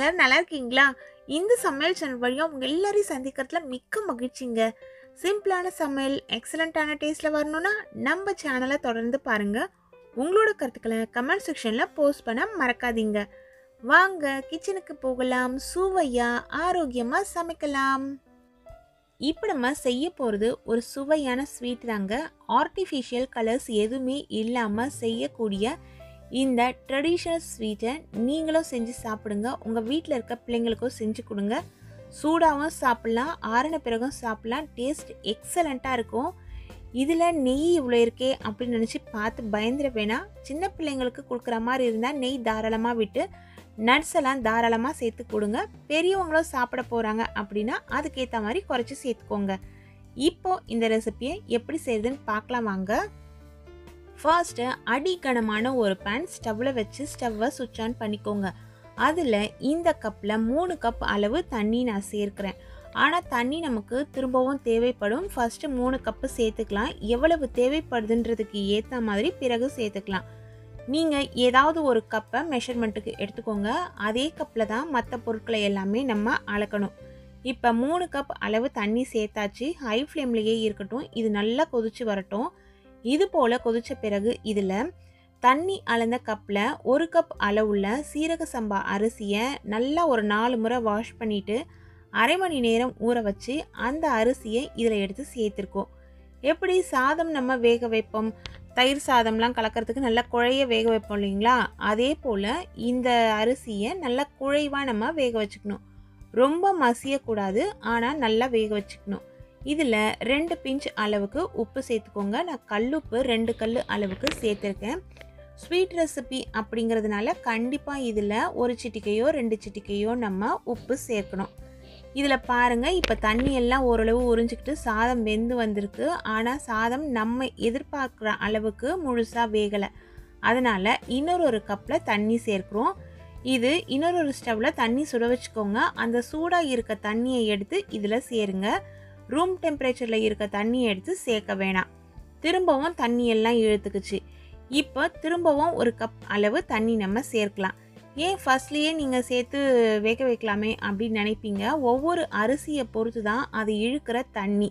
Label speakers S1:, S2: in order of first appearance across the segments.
S1: எல்லாரும் நல்லா இருக்கீங்களா? இந்த சமையல் சேனல் வழியா உங்க எல்லாரையும் சந்திக்கிறதுல மிக்க மகிழ்ச்சிங்க. சிம்பிளான சமையல் எக்ஸலண்டான டேஸ்ட்ல வரணும்னா நம்ம சேனலை தொடர்ந்து பாருங்க. உங்களோட கருத்துக்களை கமெண்ட் செக்ஷன்ல போஸ்ட் பண்ண மறக்காதீங்க. வாங்க கிச்சனுக்கு போகலாம், சுவையா ஆரோக்கியமா சமைக்கலாம். இப்போ நம்ம செய்ய போகிறது ஒரு சுவையான ஸ்வீட் தாங்க. ஆர்டிஃபிஷியல் கலர்ஸ் எதுவுமே இல்லாமல் செய்யக்கூடிய இந்த ட்ரெடிஷ்னல் ஸ்வீட்டை நீங்களும் செஞ்சு சாப்பிடுங்க. உங்கள் வீட்டில் இருக்க பிள்ளைங்களுக்கும் செஞ்சு கொடுங்க. சூடாகவும் சாப்பிட்லாம், ஆறின பிறகும் சாப்பிட்லாம். டேஸ்ட் எக்ஸலண்ட்டாக இருக்கும். இதில் நெய் இவ்வளோ இருக்கே அப்படின்னு நினச்சி பார்த்து பயந்துட வேணாம். சின்ன பிள்ளைங்களுக்கு கொடுக்குற மாதிரி இருந்தால் நெய் தாராளமாக விட்டு நட்ஸ் எல்லாம் தாராளமாக சேர்த்து கொடுங்க. பெரியவங்களும் சாப்பிட போகிறாங்க அப்படின்னா அதுக்கேற்ற மாதிரி குறைச்சி சேர்த்துக்கோங்க. இப்போது இந்த ரெசிபியை எப்படி செய்யுதுன்னு பார்க்கலாம் வாங்க. ஃபர்ஸ்ட்டு அடிகனமான ஒரு பேன் ஸ்டவ்வில் வச்சு ஸ்டவ்வை சுவிட்ச் ஆன் பண்ணிக்கோங்க. அதில் இந்த கப்பில் 3 கப் அளவு தண்ணி நான் சேர்க்குறேன். ஆனால் தண்ணி நமக்கு திரும்பவும் தேவைப்படும். ஃபஸ்ட்டு 3 கப்பு சேர்த்துக்கலாம். எவ்வளவு தேவைப்படுதுன்றதுக்கு ஏற்ற மாதிரி பிறகு சேர்த்துக்கலாம். நீங்கள் ஏதாவது ஒரு கப்பை மெஷர்மெண்ட்டுக்கு எடுத்துக்கோங்க. அதே கப்பில் தான் மற்ற பொருட்களை எல்லாமே நம்ம அளக்கணும். இப்போ 3 கப் அளவு தண்ணி சேர்த்தாச்சு. ஹை ஃப்ளேம்லேயே இருக்கட்டும். இது நல்லா கொதிச்சு வரட்டும். இது போல் கொதித்த பிறகு இதில் தண்ணி அளந்த கப்பில் 1 கப் அளவுள்ள சீரக சம்பா அரிசியை நல்லா ஒரு 4 முறை வாஷ் பண்ணிவிட்டு அரை மணி நேரம் ஊற வச்சு அந்த அரிசியை இதில் எடுத்து சேர்த்துருக்கோம். எப்படி சாதம் நம்ம வேக வைப்போம், தயிர் சாதம்லாம் கலக்கிறதுக்கு நல்லா குழைய வேக வைப்போம் இல்லைங்களா? அதே போல் இந்த அரிசியை நல்லா குழைவாக நம்ம வேக வச்சுக்கணும். ரொம்ப மசியக்கூடாது, ஆனால் நல்லா வேக வச்சுக்கணும். இதில் 2 பிஞ்ச் அளவுக்கு உப்பு சேர்த்துக்கோங்க. நான் கல்லுப்பு 2 கல் அளவுக்கு சேர்த்துருக்கேன். ஸ்வீட் ரெசிபி அப்படிங்கிறதுனால கண்டிப்பாக இதில் 1 சிட்டிக்கையோ 2 சிட்டிக்கையோ நம்ம உப்பு சேர்க்கணும். இதில் பாருங்கள், இப்போ தண்ணி எல்லாம் ஓரளவு உறிஞ்சிக்கிட்டு சாதம் வெந்து வந்திருக்கு. ஆனால் சாதம் நம்ம எதிர்பார்க்குற அளவுக்கு முழுசாக வேகலை. அதனால் இன்னொரு கப்பில் தண்ணி சேர்க்குறோம். இது இன்னொரு ஸ்டவ்வில் தண்ணி சுட வச்சுக்கோங்க. அந்த சூடாக இருக்க தண்ணியை எடுத்து இதில் சேருங்க. ரூம் டெம்பரேச்சரில் இருக்க தண்ணியை எடுத்து சேர்க்க வேணாம். திரும்பவும் தண்ணி எல்லாம் இழுத்துக்குச்சு. இப்போ திரும்பவும் 1 கப் அளவு தண்ணி நம்ம சேர்க்கலாம். ஏன் ஃபர்ஸ்ட்லேயே நீங்கள் சேர்த்து வேக வைக்கலாமே அப்படின்னு நினைப்பீங்க. ஒவ்வொரு அரிசியை பொறுத்து தான் அது இழுக்கிற தண்ணி.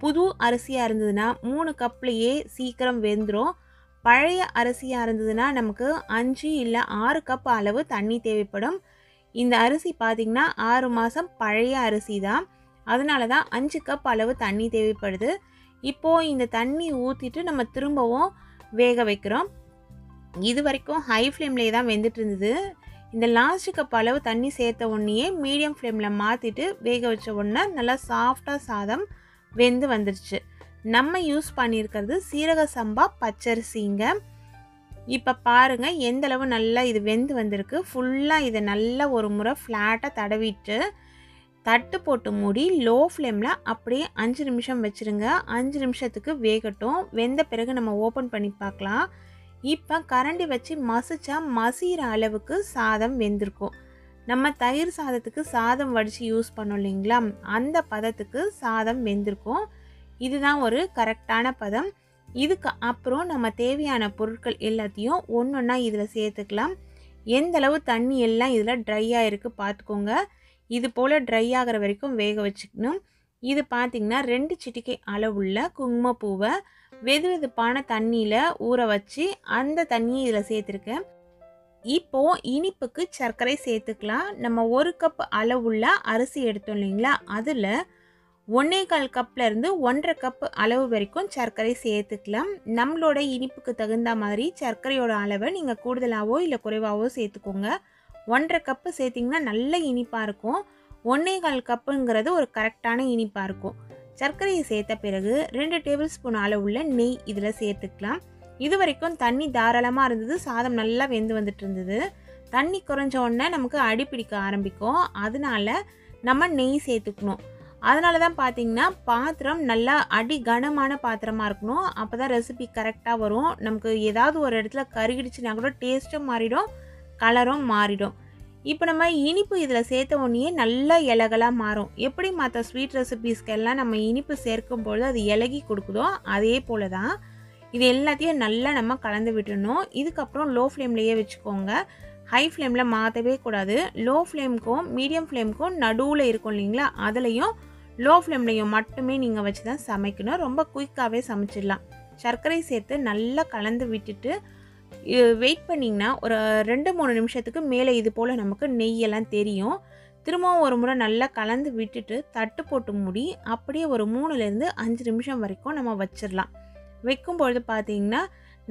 S1: புது அரிசியாக இருந்ததுன்னா 3 கப்லேயே சீக்கிரம் வெந்துடும். பழைய அரிசியாக இருந்ததுன்னா நமக்கு 5 இல்லை 6 கப் அளவு தண்ணி தேவைப்படும். இந்த அரிசி பார்த்திங்கன்னா 6 மாதம் பழைய அரிசி தான். அதனால தான் 5 கப் அளவு தண்ணி தேவைப்படுது. இப்போது இந்த தண்ணி ஊற்றிட்டு நம்ம திரும்பவும் வேக வைக்கிறோம். இது வரைக்கும் ஹை ஃப்ளேம்லேயே தான் வெந்துட்டு இருந்தது. இந்த லாஸ்ட் கப் அளவு தண்ணி சேர்த்த உடனேயே மீடியம் ஃப்ளேமில் மாற்றிட்டு வேக வச்ச உடனே நல்லா சாஃப்டாக சாதம் வெந்து வந்துடுச்சு. நம்ம யூஸ் பண்ணியிருக்கிறது சீரக சம்பா பச்சரிசிங்க. இப்போ பாருங்கள் எந்தளவு நல்லா இது வெந்து வந்திருக்கு. ஃபுல்லாக இதை நல்லா ஒரு முறை ஃப்ளாட்டாக தடவிட்டு தட்டு போட்டு மூடி லோ ஃப்ளேமில் அப்படியே 5 நிமிஷம் வச்சுருங்க. 5 நிமிஷத்துக்கு வேகட்டும். வெந்த பிறகு நம்ம ஓப்பன் பண்ணி பார்க்கலாம். இப்போ கரண்டி வச்சு மசிச்சா மசிகிற அளவுக்கு சாதம் வெந்திருக்கும். நம்ம தயிர் சாதத்துக்கு சாதம் வடித்து யூஸ் பண்ணோம் இல்லைங்களா, அந்த பதத்துக்கு சாதம் வெந்திருக்கும். இதுதான் ஒரு கரெக்டான பதம். இதுக்கு அப்புறம் நம்ம தேவையான பொருட்கள் எல்லாத்தையும் ஒன்றொன்னா இதில் சேர்த்துக்கலாம். எந்தளவு தண்ணி எல்லாம் இதில் ட்ரையாக இருக்குது பார்த்துக்கோங்க. இது போல் ட்ரை ஆகிற வரைக்கும் வேக வச்சுக்கணும். இது பார்த்திங்கன்னா 2 சிட்டிகை அளவுள்ள குங்குமப்பூவை வெதுவெதுப்பான தண்ணியில் ஊற வச்சு அந்த தண்ணியை இதில் சேர்த்துருக்கேன். இப்போது இனிப்புக்கு சர்க்கரை சேர்த்துக்கலாம். நம்ம 1 கப் அளவுள்ள அரிசி எடுத்தோம் இல்லைங்களா, அதில் 1.25 கப்லேருந்து 1.5 கப் அளவு வரைக்கும் சர்க்கரை சேர்த்துக்கலாம். நம்மளோட இனிப்புக்கு தகுந்த மாதிரி சர்க்கரையோட அளவை நீங்கள் கூடுதலாகவோ இல்லை குறைவாகவோ சேர்த்துக்கோங்க. 1.5 கப்பு சேர்த்திங்கன்னா நல்ல இனிப்பாக இருக்கும். 1.25 கப்புங்கிறது ஒரு கரெக்டான இனிப்பாக இருக்கும். சர்க்கரையை சேர்த்த பிறகு 2 டேபிள் ஸ்பூன் அளவுள்ள நெய் இதில் சேர்த்துக்கலாம். இது வரைக்கும் தண்ணி தாராளமாக இருந்தது. சாதம் நல்லா வெந்து வந்துட்டு இருந்தது. தண்ணி குறைஞ்ச உடனே நமக்கு அடி பிடிக்க ஆரம்பிக்கும். அதனால நம்ம நெய் சேர்த்துக்கணும். அதனால தான் பார்த்திங்கன்னா பாத்திரம் நல்லா அடி கனமான பாத்திரமாக இருக்கணும். அப்போ தான் ரெசிபி கரெக்டாக வரும். நமக்கு ஏதாவது ஒரு இடத்துல கருகிடுச்சுன்னா கூட டேஸ்ட்டும் மாறிடும், கலரும் மாறிடும். இப்போ நம்ம இனிப்பு இதில் சேர்த்த உடனே நல்லா இலகலாக மாறும். எப்படி மற்ற ஸ்வீட் ரெசிபீஸ்க்கெல்லாம் நம்ம இனிப்பு சேர்க்கும்பொழுது அது இலகி கொடுக்குதோ அதே போல் தான் இது எல்லாத்தையும் நல்லா நம்ம கலந்து விட்டுடணும். இதுக்கப்புறம் லோ ஃப்ளேம்லேயே வச்சுக்கோங்க. ஹை ஃப்ளேமில் மாற்றவே கூடாது. லோ ஃப்ளேமுக்கும் மீடியம் ஃப்ளேமுக்கும் நடுவில் இருக்கும் இல்லைங்களா, அதுலேயும் லோ ஃப்ளேம்லையும் மட்டுமே நீங்கள் வச்சு தான் சமைக்கணும். ரொம்ப குயிக்காகவே சமைச்சிடலாம். சர்க்கரை சேர்த்து நல்லா கலந்து விட்டுட்டு வெயிட் பண்ணிங்கன்னா ஒரு 2-3 நிமிஷத்துக்கு மேலே இது போல் நமக்கு நெய்யெல்லாம் தெரியும். திரும்பவும் ஒரு முறை நல்லா கலந்து விட்டுட்டு தட்டு போட்டு மூடி அப்படியே ஒரு 3-5 நிமிஷம் வரைக்கும் நம்ம வச்சிடலாம். வைக்கும்பொழுது பார்த்தீங்கன்னா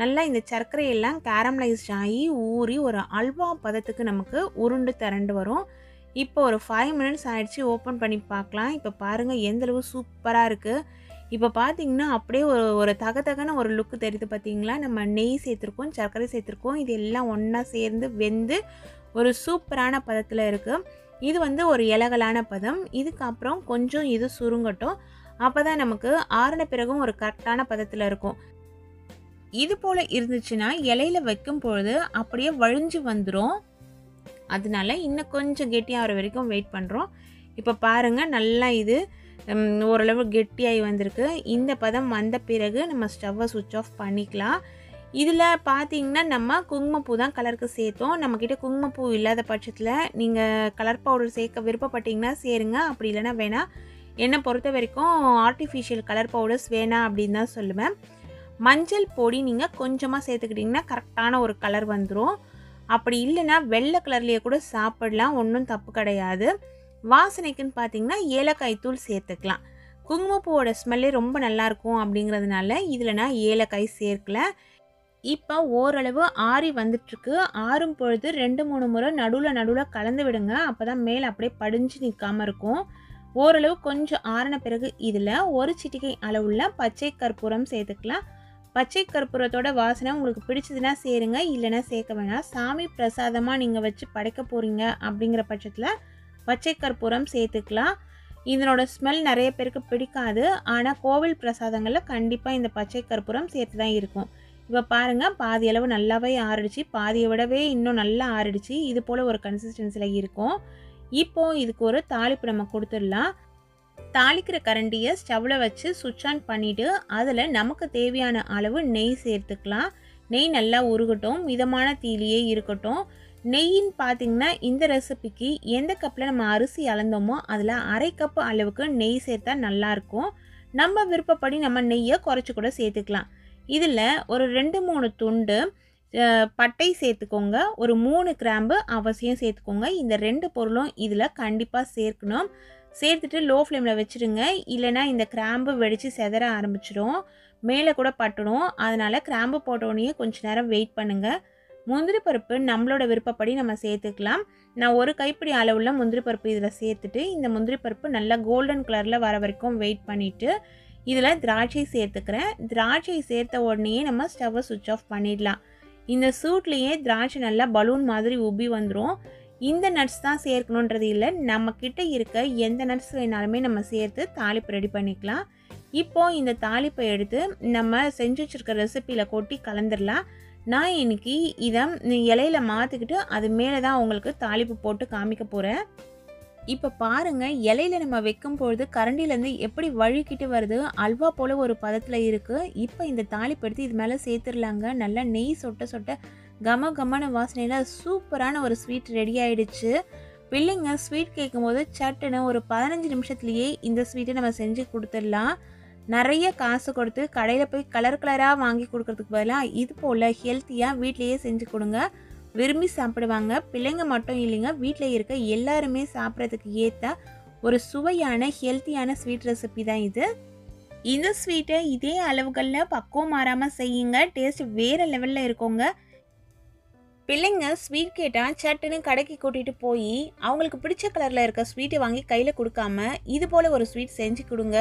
S1: நல்லா இந்த சர்க்கரையெல்லாம் கேரமலைஸ்ட் ஆகி ஊறி ஒரு அல்வா பதத்துக்கு நமக்கு உருண்டு திரண்டு வரும். இப்போ ஒரு 5 மினிட்ஸ் ஆயிடுச்சு. ஓப்பன் பண்ணி பார்க்கலாம். இப்போ பாருங்கள் எந்தளவு சூப்பராக இருக்குது. இப்போ பார்த்தீங்கன்னா அப்படியே ஒரு தகதகன ஒரு லுக்கு தெரியுது பார்த்தீங்களா. நம்ம நெய் சேர்த்துருக்கோம், சர்க்கரை சேர்த்துருக்கோம். இது எல்லாம் ஒன்றா சேர்ந்து வெந்து ஒரு சூப்பரான பதத்தில் இருக்குது. இது வந்து ஒரு இலகலான பதம். இதுக்கப்புறம் கொஞ்சம் இது சுருங்கட்டும். அப்போ தான் நமக்கு ஆறின பிறகும் ஒரு கரெக்டான பதத்தில் இருக்கும். இது போல் இருந்துச்சுன்னா இலையில் வைக்கும் பொழுது அப்படியே வழிஞ்சு வந்துடும். அதனால இன்னும் கொஞ்சம் கெட்டியாகிற வரைக்கும் வெயிட் பண்ணுறோம். இப்போ பாருங்கள் நல்லா இது ஓரளவு கெட்டியாகி வந்திருக்கு. இந்த பதம் வந்த பிறகு நம்ம ஸ்டவ்வை சுவிட்ச் ஆஃப் பண்ணிக்கலாம். இதில் பார்த்தீங்கன்னா நம்ம குங்குமப்பூ தான் கலருக்கு சேர்த்தோம். நம்மக்கிட்ட குங்குமப்பூ இல்லாத பட்சத்தில் நீங்கள் கலர் பவுடர் சேர்க்க விருப்பப்பட்டீங்கன்னா சேருங்க. அப்படி இல்லைன்னா வேணாம். என்னை பொறுத்த வரைக்கும் ஆர்டிஃபிஷியல் கலர் பவுடர்ஸ் வேணாம் அப்படின்னு தான் சொல்லுவேன். மஞ்சள் பொடி நீங்கள் கொஞ்சமாக சேர்த்துக்கிட்டிங்கன்னா கரெக்டான ஒரு கலர் வந்துடும். அப்படி இல்லைன்னா வெள்ளை கலர்லேயே கூட சாப்பிடலாம், ஒன்றும் தப்பு கிடையாது. வாசனைக்குன்னு பார்த்தீங்கன்னா ஏலக்காய் தூள் சேர்த்துக்கலாம். குங்குமப்பூவோட ஸ்மெல்லே ரொம்ப நல்லாயிருக்கும் அப்படிங்கிறதுனால இதில் நான் ஏலக்காய் சேர்க்கல. இப்போ ஓரளவு ஆறி வந்துட்டுருக்கு. ஆறும் பொழுது 2-3 முறை நடுவில் கலந்து விடுங்க. அப்போ தான் மேலே அப்படியே படிஞ்சு நிற்காமல் இருக்கும். ஓரளவு கொஞ்சம் ஆறின பிறகு இதில் ஒரு சிட்டிகை அளவுள்ள பச்சை கற்பூரம் சேர்த்துக்கலாம். பச்சை கற்பூரத்தோட வாசனை உங்களுக்கு பிடிச்சதுன்னா சேருங்க, இல்லைன்னா சேர்க்க வேணாம். சாமி பிரசாதமாக நீங்கள் வச்சு படைக்க போகிறீங்க அப்படிங்கிற பட்சத்தில் பச்சை கற்பூரம் சேர்த்துக்கலாம். இதனோட ஸ்மெல் நிறைய பேருக்கு பிடிக்காது. ஆனால் கோவில் பிரசாதங்களில் கண்டிப்பாக இந்த பச்சை கற்பூரம் சேர்த்து தான் இருக்கும். இப்போ பாருங்கள் பாதி அளவு நல்லாவே ஆறிடுச்சு. பாதியை விடவே இன்னும் நல்லா ஆறிடுச்சு. இது போல் ஒரு கன்சிஸ்டன்சியில் இருக்கும். இப்போது இதுக்கு ஒரு தாளிப்பு நம்ம கொடுத்துடலாம். தாளிக்கிற கரண்டியை ஸ்டவ்வில் வச்சு சுவிட்ச் ஆன் பண்ணிவிட்டு அதில் நமக்கு தேவையான அளவு நெய் சேர்த்துக்கலாம். நெய் நல்லா உருகட்டும், மிதமான தீயிலேயே இருக்கட்டும். நெய்ன்னு பார்த்திங்கன்னா இந்த ரெசிபிக்கு எந்த கப்பில் நம்ம அரிசி அளந்தோமோ அதில் 1/2 கப் அளவுக்கு நெய் சேர்த்தா நல்லாயிருக்கும். நம்ம விருப்பப்படி நம்ம நெய்யை குறைச்சி கூட சேர்த்துக்கலாம். இதில் ஒரு 2-3 துண்டு பட்டை சேர்த்துக்கோங்க. ஒரு 3 கிராம்பு அவசியம் சேர்த்துக்கோங்க. இந்த 2 பொருளும் இதில் கண்டிப்பாக சேர்க்கணும். சேர்த்துட்டு லோ ஃப்ளேமில் வச்சுருங்க. இல்லைனா இந்த கிராம்பு வெடித்து செதற ஆரம்பிச்சிடும், மேலே கூட பட்டுடும். அதனால் கிராம்பு போட்டோடனே கொஞ்சம் நேரம் வெயிட் பண்ணுங்கள். முந்திரி பருப்பு நம்மளோட விருப்பப்படி நம்ம சேர்த்துக்கலாம். நான் ஒரு கைப்பிடி அளவுள்ள முந்திரி பருப்பு இதில் சேர்த்துட்டு இந்த முந்திரி பருப்பு நல்லா கோல்டன் கலரில் வர வரைக்கும் வெயிட் பண்ணிவிட்டு இதில் திராட்சை சேர்த்துக்கிறேன். திராட்சை சேர்த்த உடனே நம்ம ஸ்டவ்வை சுவிட்ச் ஆஃப் பண்ணிடலாம். இந்த சூட்லேயே திராட்சை நல்லா பலூன் மாதிரி உப்பி வந்துடும். இந்த நட்ஸ் தான் சேர்க்கணுன்றது இல்லை, நம்மக்கிட்ட இருக்க எந்த நட்ஸ் வேணாலுமே நம்ம சேர்த்து தாளிப்பு ரெடி பண்ணிக்கலாம். இப்போது இந்த தாளிப்பை எடுத்து நம்ம செஞ்சு வச்சுருக்க ரெசிப்பியில் கொட்டி கலந்துடலாம். நான் இன்றைக்கி இதை இலையில மாற்றிக்கிட்டு அது மேலே தான் உங்களுக்கு தாளிப்பு போட்டு காமிக்க போகிறேன். இப்போ பாருங்கள் இலையில நம்ம வைக்கும் பொழுது கரண்டிலேருந்து எப்படி வழுக்கிட்டு வருது, அல்வா போல் ஒரு பதத்தில் இருக்குது. இப்போ இந்த தாளிப்பு எடுத்து இது மேலே சேர்த்துடலாங்க. நல்லா நெய் சொட்ட சொட்ட கம கமான வாசனையில் சூப்பரான ஒரு ஸ்வீட் ரெடி ஆகிடுச்சு. பிள்ளைங்க ஸ்வீட் கேட்கும் போது சட்டுன்னு ஒரு 15 நிமிஷத்துலேயே இந்த ஸ்வீட்டை நம்ம செஞ்சு கொடுத்துடலாம். நிறைய காசு கொடுத்து கடையில் போய் கலர் கலராக வாங்கி கொடுக்கறதுக்கு பதிலாக இது போல் ஹெல்த்தியாக வீட்லேயே செஞ்சு கொடுங்க. விரும்பி சாப்பிடுவாங்க. பிள்ளைங்க மட்டும் இல்லைங்க, வீட்டில் இருக்க எல்லாருமே சாப்பிட்றதுக்கு ஏற்ற ஒரு சுவையான ஹெல்த்தியான ஸ்வீட் ரெசிபி தான் இது. இந்த ஸ்வீட்டை இதே அளவுகளில் பக்குவம் மாறாமல் செய்யுங்க. டேஸ்ட் வேறு லெவலில் இருக்குங்க. பிள்ளைங்க ஸ்வீட் கேட்டால் சட்டுன்னு கடைக்கு கூட்டிகிட்டு போய் அவங்களுக்கு பிடிச்ச கலரில் இருக்க ஸ்வீட்டை வாங்கி கையில் கொடுக்காம இது போல் ஒரு ஸ்வீட் செஞ்சு கொடுங்க.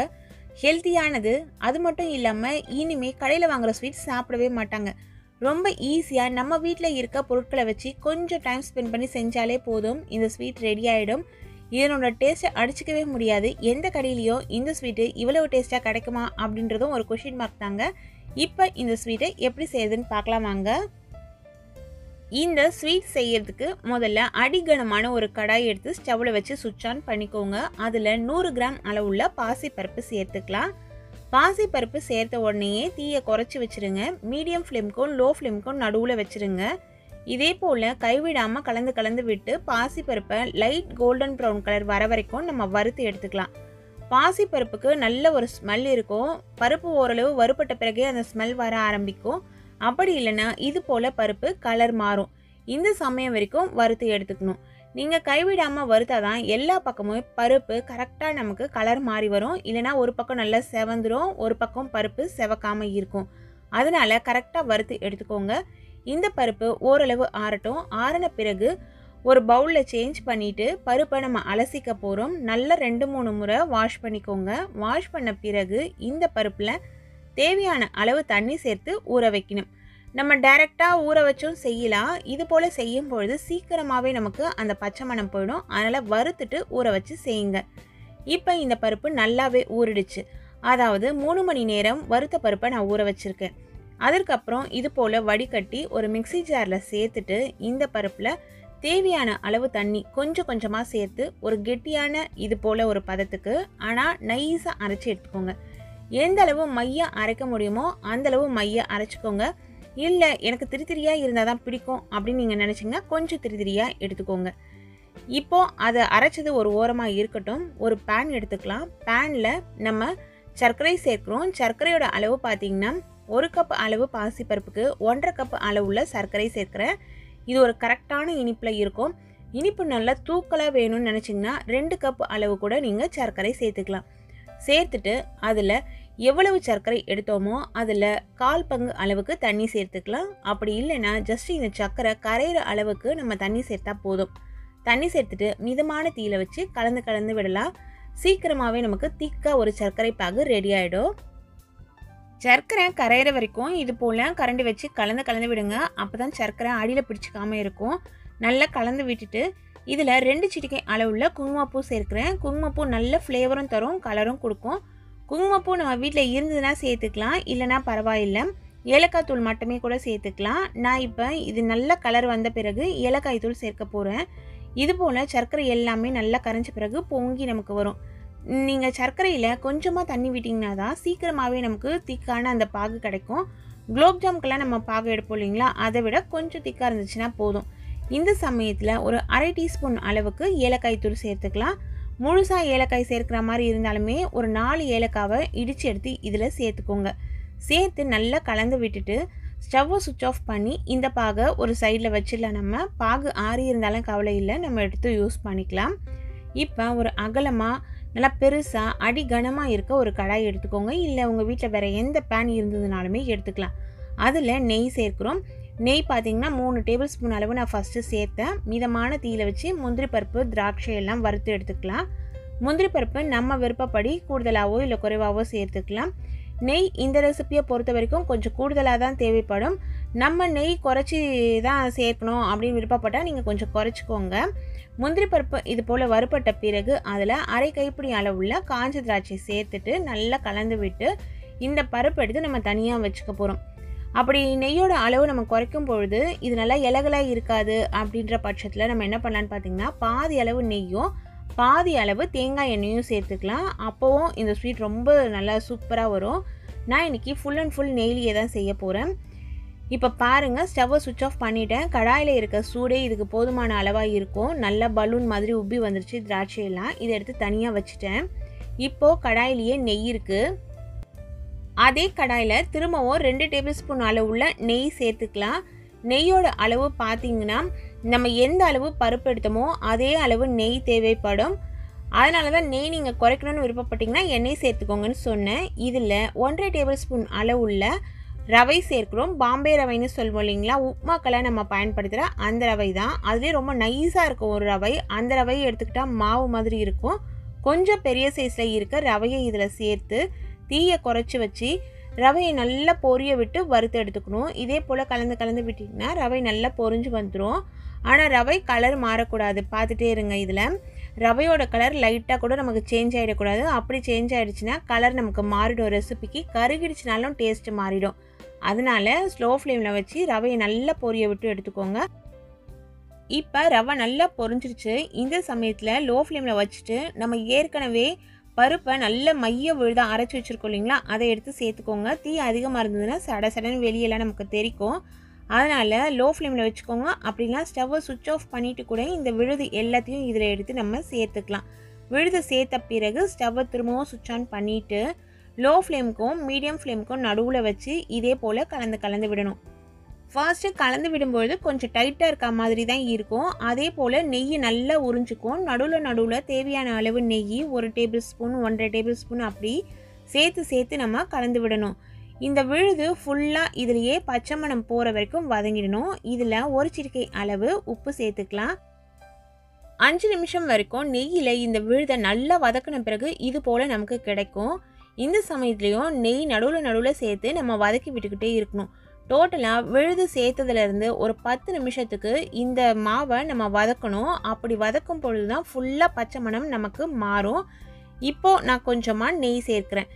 S1: ஹெல்த்தியானது. அது மட்டும் இல்லாமல் இனிமேல் கடையில் வாங்குகிற ஸ்வீட் சாப்பிடவே மாட்டாங்க. ரொம்ப ஈஸியாக நம்ம வீட்டில் இருக்க பொருட்களை வச்சு கொஞ்சம் டைம் ஸ்பெண்ட் பண்ணி செஞ்சாலே போதும், இந்த ஸ்வீட் ரெடி ஆகிடும். இதனோட டேஸ்ட்டை அடிச்சிக்கவே முடியாது. எந்த கடையிலையோ இந்த ஸ்வீட்டு இவ்வளவு டேஸ்ட்டாக கிடைக்குமா அப்படின்றதும் ஒரு கொஷின் மார்க் தாங்க. இப்போ இந்த ஸ்வீட்டை எப்படி செய்யுதுன்னு பார்க்கலாம் வாங்க. இந்த ஸ்வீட் செய்யறதுக்கு முதல்ல அடிகனமான ஒரு கடாய் எடுத்து ஸ்டவ்வில் வச்சு சுவிட்ச் ஆன் பண்ணிக்கோங்க. அதில் 100 கிராம் அளவுள்ள பாசிப்பருப்பு சேர்த்துக்கலாம். பாசிப்பருப்பு சேர்த்த உடனேயே தீயை குறைச்சி வச்சுருங்க. மீடியம் ஃப்ளேமுக்கும் லோ ஃப்ளேமுக்கும் நடுவில் வச்சுருங்க. இதே போல் கைவிடாமல் கலந்து கலந்து விட்டு பாசிப்பருப்பை லைட் கோல்டன் ப்ரௌன் கலர் வர வரைக்கும் நம்ம வறுத்து எடுத்துக்கலாம். பாசிப்பருப்புக்கு நல்ல ஒரு ஸ்மெல் இருக்கும். பருப்பு ஓரளவு வறுப்பட்ட பிறகே அந்த ஸ்மெல் வர ஆரம்பிக்கும். அப்படி இல்லைன்னா இது போல் பருப்பு கலர் மாறும். இந்த சமயம் வரைக்கும் வறுத்து எடுத்துக்கணும். நீங்கள் கைவிடாமல் வறுத்தாதான் எல்லா பக்கமும் பருப்பு கரெக்டாக நமக்கு கலர் மாறி வரும். இல்லைனா ஒரு பக்கம் நல்லா செவந்துடும், ஒரு பக்கம் பருப்பு செவக்காமல் இருக்கும். அதனால் கரெக்டாக வறுத்து எடுத்துக்கோங்க. இந்த பருப்பு ஓரளவு ஆறட்டும். ஆறின பிறகு ஒரு பவுலில் சேஞ்ச் பண்ணிவிட்டு பருப்பை நம்ம அலசிக்க போகிறோம். நல்லா 2-3 முறை வாஷ் பண்ணிக்கோங்க. வாஷ் பண்ண பிறகு இந்த பருப்பில் தேவையான அளவு தண்ணி சேர்த்து ஊற வைக்கணும். நம்ம டைரெக்டாக ஊற வச்சும் செய்யலாம். இது போல் செய்யும் பொழுது சீக்கிரமாகவே நமக்கு அந்த பச்சை மணம் போயிடும். அதனால் வறுத்துட்டு ஊற வச்சு செய்யுங்க. இப்போ இந்த பருப்பு நல்லாவே ஊறிடுச்சு. அதாவது 3 மணி நேரம் வறுத்த பருப்பை நான் ஊற வச்சுருக்கேன். அதற்கப்புறம் இது போல் வடிகட்டி ஒரு மிக்ஸி ஜாரில் சேர்த்துட்டு இந்த பருப்பில் தேவையான அளவு தண்ணி கொஞ்சம் கொஞ்சமாக சேர்த்து ஒரு கெட்டியான இது போல் ஒரு பதத்துக்கு ஆனால் நைஸாக அரைச்சி எடுத்துக்கோங்க. எந்த அளவு மையாக அரைக்க முடியுமோ அந்தளவு மையாக அரைச்சிக்கோங்க. இல்லை எனக்கு திரித்திரியாக இருந்தால் தான் பிடிக்கும் அப்படின்னு நீங்கள் நினச்சிங்கன்னா கொஞ்சம் திரித்திரியாக எடுத்துக்கோங்க. இப்போது அதை அரைச்சது ஒரு ஓரமாக இருக்கட்டும். ஒரு பேன் எடுத்துக்கலாம். பேனில் நம்ம சர்க்கரை சேர்க்குறோம். சர்க்கரையோட அளவு பார்த்திங்கன்னா 1 கப் அளவு பாசிப்பருப்புக்கு 1.5 கப் அளவுள்ள சர்க்கரை சேர்க்குறேன். இது ஒரு கரெக்டான இனிப்பில் இருக்கும். இனிப்பு நல்லா தூக்கலாக வேணும்னு நினச்சிங்கன்னா 2 கப் அளவு கூட நீங்கள் சர்க்கரை சேர்த்துக்கலாம். சேர்த்துட்டு அதில் எவ்வளவு சர்க்கரை எடுத்தோமோ அதில் 1/4 பங்கு அளவுக்கு தண்ணி சேர்த்துக்கலாம். அப்படி இல்லைன்னா ஜஸ்ட் இந்த சர்க்கரை கரையிற அளவுக்கு நம்ம தண்ணி சேர்த்தா போதும். தண்ணி சேர்த்துட்டு மிதமான தீயில வச்சு கலந்து கலந்து விடலாம். சீக்கிரமாகவே நமக்கு திக்காக ஒரு சர்க்கரை பாகு ரெடி ஆகிடும். சர்க்கரை கரையிற வரைக்கும் இது போல் கரண்டி வச்சு கலந்து கலந்து விடுங்க. அப்போ தான் சர்க்கரை அடியில் பிடிச்சிக்காமல் இருக்கும். நல்லா கலந்து விட்டுட்டு இதில் 2 சிட்டிகை அளவுள்ள குங்குமப்பூ சேர்க்குறேன். குங்குமப்பூ நல்ல ஃப்ளேவரும் தரும், கலரும் கொடுக்கும். குங்குமப்பூ நம்ம வீட்டில் இருந்ததுன்னா சேர்த்துக்கலாம், இல்லைனா பரவாயில்லை. ஏலக்காய் தூள் மட்டுமே கூட சேர்த்துக்கலாம். நான் இப்போ இது நல்ல கலர் வந்த பிறகு ஏலக்காய் தூள் சேர்க்க போகிறேன். இது போல் சர்க்கரை எல்லாமே நல்லா கரைஞ்ச பிறகு பொங்கி நமக்கு வரும். நீங்கள் சர்க்கரையில் கொஞ்சமாக தண்ணி விட்டிங்கன்னா தான் சீக்கிரமாகவே நமக்கு திக்கான அந்த பாகு கிடைக்கும். குலோப்ஜாமுக்கெல்லாம் நம்ம பாகு எடுப்போம் இல்லைங்களா, அதை விட கொஞ்சம் திக்காக இருந்துச்சுன்னா போதும். இந்த சமயத்தில் ஒரு 1/2 டீஸ்பூன் அளவுக்கு ஏலக்காய் தூள் சேர்த்துக்கலாம். முழுசாக ஏலக்காய் சேர்க்குற மாதிரி இருந்தாலுமே ஒரு 4 ஏலக்காவை இடித்து எடுத்து இதில் சேர்த்துக்கோங்க. சேர்த்து நல்லா கலந்து விட்டுட்டு ஸ்டவ்வை சுவிட்ச் ஆஃப் பண்ணி இந்த பாகை ஒரு சைடில் வச்சிடலாம். நம்ம பாகு ஆறி இருந்தாலும் கவலை இல்லை, நம்ம எடுத்து யூஸ் பண்ணிக்கலாம். இப்போ ஒரு அகலமாக நல்லா பெருசாக அடி கனமாக இருக்க ஒரு கடாய் எடுத்துக்கோங்க. இல்லை உங்கள் வீட்டில் வேறு எந்த பேன் இருந்ததுனாலுமே எடுத்துக்கலாம். அதில் நெய் சேர்க்குறோம். நெய் பார்த்திங்கன்னா 3 டேபிள் ஸ்பூன் அளவு நான் ஃபஸ்ட்டு சேர்த்தேன். மிதமான தீயில வச்சு முந்திரி பருப்பு திராட்சை எல்லாம் வறுத்து எடுத்துக்கலாம். முந்திரி பருப்பு நம்ம விருப்பப்படி கூடுதலாகவோ இல்லை குறைவாகவோ சேர்த்துக்கலாம். நெய் இந்த ரெசிப்பியை பொறுத்த வரைக்கும் கொஞ்சம் கூடுதலாக தான் தேவைப்படும். நம்ம நெய் குறைச்சி தான் சேர்க்கணும் அப்படின்னு விருப்பப்பட்டால் நீங்கள் கொஞ்சம் குறைச்சிக்கோங்க. முந்திரி பருப்பு இது போல் வறுப்பட்ட பிறகு அதில் 1/2 கைப்பிடி அளவுள்ள காஞ்ச திராட்சை சேர்த்துட்டு நல்லா கலந்து விட்டு இந்த பருப்பு எடுத்து நம்ம தனியாக வச்சுக்க போகிறோம். அப்படி நெய்யோட அளவு நம்ம குறைக்கும் பொழுது இது நல்லா இலகலாக இருக்காது. அப்படின்ற பட்சத்தில் நம்ம என்ன பண்ணலான்னு பார்த்தீங்கன்னா பாதி அளவு நெய்யும் பாதி அளவு தேங்காய் எண்ணெயும் சேர்த்துக்கலாம். அப்போவும் இந்த ஸ்வீட் ரொம்ப நல்லா சூப்பராக வரும். நான் இன்றைக்கி ஃபுல் அண்ட் ஃபுல் நெய்லியே தான் செய்ய போகிறேன். இப்போ பாருங்கள், ஸ்டவ்வை சுவிட்ச் ஆஃப் பண்ணிவிட்டேன். கடாயில் இருக்க சூடே இதுக்கு போதுமான அளவாக இருக்கும். நல்லா பலூன் மாதிரி உப்பி வந்துருச்சு திராட்சையெல்லாம். இதை எடுத்து தனியாக வச்சுட்டேன். இப்போது கடாயிலேயே நெய் இருக்குது. அதே கடாயில் திரும்பவும் 2 டேபிள் ஸ்பூன் அளவுள்ள நெய் சேர்த்துக்கலாம். நெய்யோட அளவு பார்த்திங்கன்னா நம்ம எந்த அளவு பருப்பு எடுத்தோமோ அதே அளவு நெய் தேவைப்படும். அதனால தான் நெய் நீங்கள் குறைக்கணும்னு விருப்பப்பட்டிங்கன்னா எண்ணெய் சேர்த்துக்கோங்கன்னு சொன்னேன். இதில் 1.5 டேபிள் ஸ்பூன் அளவுள்ள ரவை சேர்க்குறோம். பாம்பே ரவைன்னு சொல்லுவோம் இல்லைங்களா, உப்புமாக்கெல்லாம் நம்ம பயன்படுத்துகிற அந்த ரவை தான். அதுலேயே ரொம்ப நைஸாக இருக்கும் ஒரு ரவை. அந்த ரவையை எடுத்துக்கிட்டால் மாவு மாதிரி இருக்கும். கொஞ்சம் பெரிய சைஸில் இருக்க ரவையை இதில் சேர்த்து தீயை குறைச்சி வச்சு ரவையை நல்லா பொரிய விட்டு வறுத்து எடுத்துக்கணும். இதே போல் கலந்து கலந்து விட்டிங்கன்னா ரவை நல்லா பொரிஞ்சு வந்துடும். ஆனால் ரவை கலர் மாறக்கூடாது, பார்த்துட்டே இருங்க. இதில் ரவையோட கலர் லைட்டாக கூட நமக்கு சேஞ்ச் ஆகிடக்கூடாது. அப்படி சேஞ்ச் ஆகிடுச்சுன்னா கலர் நமக்கு மாறிடும். ரெசிபிக்கு கருகிடுச்சுனாலும் டேஸ்ட்டு மாறிடும். அதனால ஸ்லோ ஃப்ளேமில் வச்சு ரவையை நல்லா பொரிய விட்டு எடுத்துக்கோங்க. இப்போ ரவை நல்லா பொரிஞ்சிருச்சு. இந்த சமயத்தில் லோ ஃப்ளேமில் வச்சுட்டு நம்ம ஏற்கனவே பருப்பை நல்ல மைய விழுத அரைச்சி வச்சுருக்கோம் இல்லைங்களா, அதை எடுத்து சேர்த்துக்கோங்க. தீ அதிகமாக இருந்ததுன்னா சட சடன்னு வெளியெல்லாம் நமக்கு தெரிக்கும். அதனால் லோ ஃப்ளேமில் வச்சுக்கோங்க. அப்படின்னா ஸ்டவ்வை சுவிட்ச் ஆஃப் பண்ணிவிட்டு கூட இந்த விழுது எல்லாத்தையும் இதில் எடுத்து நம்ம சேர்த்துக்கலாம். விழுது சேர்த்த பிறகு ஸ்டவ்வை திரும்பவும் சுவிட்ச் ஆன் பண்ணிவிட்டு லோ ஃப்ளேமுக்கும் மீடியம் ஃப்ளேமுக்கும் நடுவில் வச்சு இதே போல் கலந்து விடணும். ஃபர்ஸ்ட்டு கலந்து விடும்பொழுது கொஞ்சம் டைட்டாக இருக்க மாதிரி தான் இருக்கும். அதே போல் நெய் நல்லா உறிஞ்சிக்கும். நடுவில் தேவையான அளவு நெய் 1 டேபிள் ஸ்பூன் 1.5 டேபிள் ஸ்பூன் அப்படி சேர்த்து நம்ம கலந்து விடணும். இந்த விழுது ஃபுல்லாக இதிலேயே பச்சை மணம் போகிற வரைக்கும் வதங்கிடணும். இதில் 1 சிட்டிகை அளவு உப்பு சேர்த்துக்கலாம். 5 நிமிஷம் வரைக்கும் நெய்யில் இந்த விழுதை நல்லா வதக்கின பிறகு இது போல் நமக்கு கிடைக்கும். இந்த சமயத்துலேயும் நெய் நடுவில் சேர்த்து நம்ம வதக்கி விட்டுக்கிட்டே இருக்கணும். டோட்டலாக விழுது சேர்த்ததுலேருந்து ஒரு 10 நிமிஷத்துக்கு இந்த மாவை நம்ம வதக்கணும். அப்படி வதக்கும் பொழுது தான் ஃபுல்லாக பச்சை மணம் நமக்கு மாறும். இப்போது நான் கொஞ்சமாக நெய் சேர்க்குறேன்.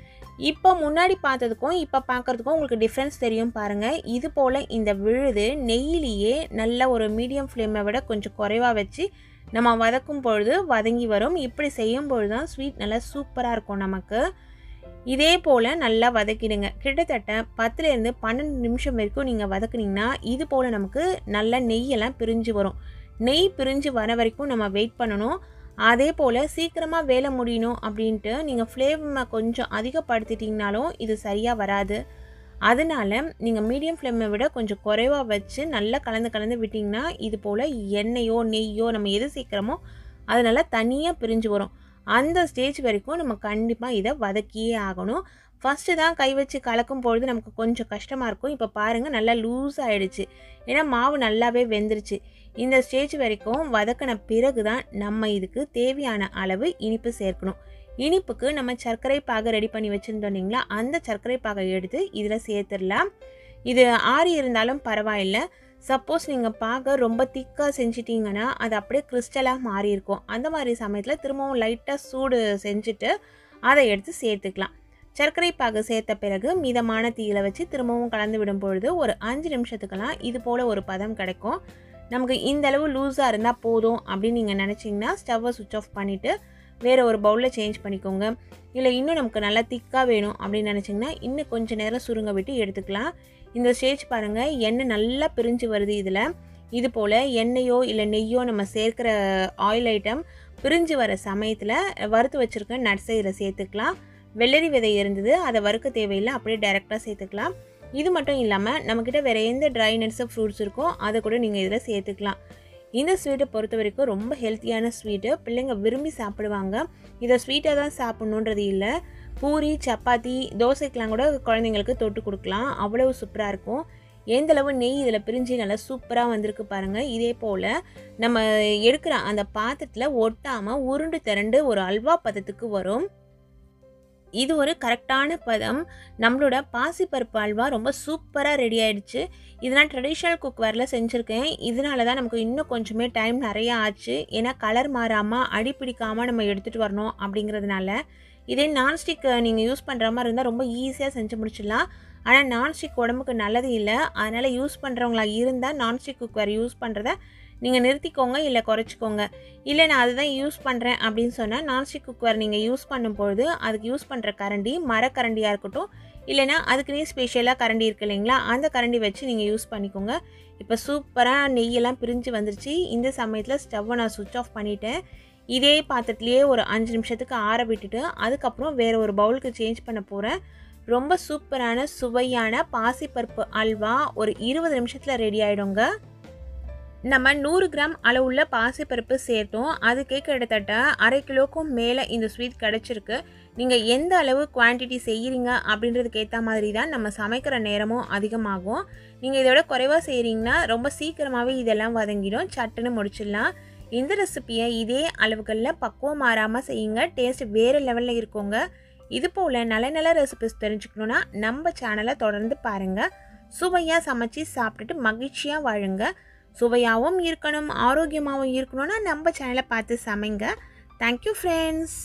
S1: இப்போ முன்னாடி பார்த்ததுக்கும் இப்போ பார்க்குறதுக்கும் உங்களுக்கு டிஃப்ரென்ஸ் தெரியும் பாருங்கள். இது போல் இந்த விழுது நெய்யிலேயே நல்ல ஒரு மீடியம் ஃப்ளேமை விட கொஞ்சம் குறைவாக வச்சு நம்ம வதக்கும் பொழுது வதங்கி வரும். இப்படி செய்யும் பொழுது தான் ஸ்வீட் நல்லா சூப்பராக இருக்கும் நமக்கு. இதே போல் நல்லா வதக்கிடுங்க. கிட்டத்தட்ட 10லேருந்து 12 நிமிஷம் வரைக்கும் நீங்கள் வதக்குனிங்கன்னா இது போல் நமக்கு நல்லா நெய்யெல்லாம் பிரிஞ்சு வரும். நெய் பிரிஞ்சு வர வரைக்கும் நம்ம வெயிட் பண்ணணும். அதே போல் சீக்கிரமாக வேலை முடியணும் அப்படின்ட்டு நீங்கள் ஃப்ளேமை கொஞ்சம் அதிகப்படுத்திட்டிங்கனாலும் இது சரியாக வராது. அதனால் நீங்கள் மீடியம் ஃப்ளேமை விட கொஞ்சம் குறைவாக வச்சு நல்லா கலந்து விட்டிங்கன்னா இது போல் எண்ணெயோ நெய்யோ நம்ம எது சேர்க்குறோமோ அது நல்லா தனியாக பிரிஞ்சு வரும். அந்த ஸ்டேஜ் வரைக்கும் நம்ம கண்டிப்பாக இதை வதக்கியே ஆகணும். ஃபஸ்ட்டு தான் கை வச்சு கலக்கும் பொழுது நமக்கு கொஞ்சம் கஷ்டமாக இருக்கும். இப்போ பாருங்கள் நல்லா லூஸ் ஆகிடுச்சு. ஏன்னா மாவு நல்லாவே வெந்துருச்சு. இந்த ஸ்டேஜ் வரைக்கும் வதக்கின பிறகு தான் நம்ம இதுக்கு தேவையான அளவு இனிப்பு சேர்க்கணும். இனிப்புக்கு நம்ம சர்க்கரை பாகை ரெடி பண்ணி வச்சுருந்தோம் இல்லைங்களா, அந்த சர்க்கரை பாகை எடுத்து இதில் சேர்த்துடலாம். இது ஆறி இருந்தாலும் பரவாயில்லை. சப்போஸ் நீங்கள் பாகை ரொம்ப திக்காக செஞ்சிட்டிங்கன்னா அது அப்படியே கிறிஸ்டலாக மாறி இருக்கும். அந்த மாதிரி சமயத்தில் திரும்பவும் லைட்டாக சூடு செஞ்சுட்டு அதை எடுத்து சேர்த்துக்கலாம். சர்க்கரை பாகு சேர்த்த பிறகு மிதமான தீயில் வச்சு திரும்பவும் கலந்து விடும் பொழுது ஒரு 5 நிமிஷத்துக்கெல்லாம் இது போல் ஒரு பதம் கிடைக்கும். நமக்கு இந்த அளவு லூஸாக இருந்தால் போதும் அப்படின்னு நீங்கள் நினச்சிங்கன்னா ஸ்டவ்வை சுவிட்ச் ஆஃப் பண்ணிவிட்டு வேறு ஒரு பவுலில் சேஞ்ச் பண்ணிக்கோங்க. இல்லை இன்னும் நமக்கு நல்லா திக்காக வேணும் அப்படின்னு நினச்சிங்கன்னா இன்னும் கொஞ்சம் நேரம் சுருங்க விட்டு எடுத்துக்கலாம். இந்த ஸ்டேஜ் பாருங்கள், எண்ணெய் நல்லா பிரிஞ்சு வருது. இதில் இது போல் எண்ணெயோ இல்லை நெய்யோ நம்ம சேர்க்குற ஆயில் ஐட்டம் பிரிஞ்சு வர சமயத்தில் வறுத்து வச்சுருக்க நட்ஸை இதில் சேர்த்துக்கலாம். வெள்ளரி விதை இருந்தது, அதை வறுக்க தேவையில்லை, அப்படியே டைரெக்டாக சேர்த்துக்கலாம். இது மட்டும் இல்லாமல் நம்மக்கிட்ட வேறு எந்த ட்ரை நட்ஸு ஃப்ரூட்ஸ் இருக்கோ அதை கூட நீங்கள் இதில் சேர்த்துக்கலாம். இந்த ஸ்வீட்டை பொறுத்த வரைக்கும் ரொம்ப ஹெல்த்தியான ஸ்வீட்டு, பிள்ளைங்க விரும்பி சாப்பிடுவாங்க. இதை ஸ்வீட்டாக தான் சாப்பிட்ணுன்றது இல்லை, பூரி சப்பாத்தி தோசைக்கெலாம் கூட குழந்தைங்களுக்கு தொட்டு கொடுக்கலாம். அவ்வளவு சூப்பராக இருக்கும். எந்தளவு நெய் இதில் பிரிஞ்சு நல்லா சூப்பராக வந்திருக்கு பாருங்கள். இதே போல் நம்ம எடுக்கிற அந்த பாத்திரத்தில் ஒட்டாமல் உருண்டு திரண்டு ஒரு அல்வா பதத்துக்கு வரும். இது ஒரு கரெக்டான பதம். நம்மளோட பாசிப்பருப்பு அல்வா ரொம்ப சூப்பராக ரெடி ஆகிடுச்சு. இது நான் ட்ரெடிஷ்னல் குக்வேரில் செஞ்சுருக்கேன். இதனால தான் நமக்கு இன்னும் கொஞ்சமே டைம் நிறையா ஆச்சு. ஏன்னா கலர் மாறாமல் அடிப்பிடிக்காமல் நம்ம எடுத்துகிட்டு வரணும் அப்படிங்கிறதுனால. இதே நான்ஸ்டிக் நீங்கள் யூஸ் பண்ணுற மாதிரி இருந்தால் ரொம்ப ஈஸியாக செஞ்சு முடிச்சிடலாம். ஆனால் நான்ஸ்டிக் உடம்புக்கு நல்லது இல்லை. அதனால் யூஸ் பண்ணுறவங்களா இருந்தால் நான்ஸ்டிக் குக்வேர் யூஸ் பண்ணுறத நீங்கள் நிறுத்திக்கோங்க, இல்லை குறைச்சிக்கோங்க. இல்லை நான் அதுதான் யூஸ் பண்ணுறேன் அப்படின்னு சொன்னால் நான்ஸ்டிக் குக்வேர் நீங்கள் யூஸ் பண்ணும்பொழுது அதுக்கு யூஸ் பண்ணுற கரண்டி மரக்கரண்டியாக இருக்கட்டும், இல்லைனா அதுக்குன்னே ஸ்பெஷலாக கரண்டி இருக்குது இல்லைங்களா, அந்த கரண்டி வச்சு நீங்கள் யூஸ் பண்ணிக்கோங்க. இப்போ சூப்பராக நெய்யெல்லாம் பிரிஞ்சு வந்துருச்சு. இந்த சமயத்தில் ஸ்டவ்வை நான் சுவிட்ச் ஆஃப் பண்ணிவிட்டேன். இதே பாத்திரத்துலேயே ஒரு 5 நிமிஷத்துக்கு ஆற விட்டுட்டு அதுக்கப்புறம் வேறு ஒரு பவுலுக்கு சேஞ்ச் பண்ண போகிறேன். ரொம்ப சூப்பரான சுவையான பாசிப்பருப்பு அல்வா ஒரு 20 நிமிஷத்தில் ரெடி ஆகிடுங்க. நம்ம 100 கிராம் அளவுள்ள பாசிப்பருப்பு சேர்த்தோம். அதுக்கே கிட்டத்தட்ட 1/2 கிலோக்கும் மேலே இந்த ஸ்வீட் கிடச்சிருக்கு. நீங்கள் எந்த அளவு குவான்டிட்டி செய்கிறீங்க அப்படின்றதுக்கு ஏற்ற மாதிரி தான் நம்ம சமைக்கிற நேரமும் அதிகமாகும். நீங்கள் இதோட குறைவாக செய்கிறீங்கன்னா ரொம்ப சீக்கிரமாகவே இதெல்லாம் வதங்கிடும், சட்டுன்னு முடிச்சிடலாம். இந்த ரெசிப்பியை இதே அளவுகளில் பக்குவம் மாறாமல் செய்யுங்க. டேஸ்ட் வேறு லெவலில் இருக்குங்க. இது போல் நல்ல நல்ல ரெசிபிஸ் தெரிஞ்சுக்கணுன்னா நம்ம சேனலை தொடர்ந்து பாருங்கள். சுவையாக சமைச்சு சாப்பிட்டுட்டு மகிழ்ச்சியாக வாழுங்க. சுவையாகவும் இருக்கணும், ஆரோக்கியமாகவும் இருக்கணும்னா நம்ம சேனலை பார்த்து சமைங்க. Thank you friends.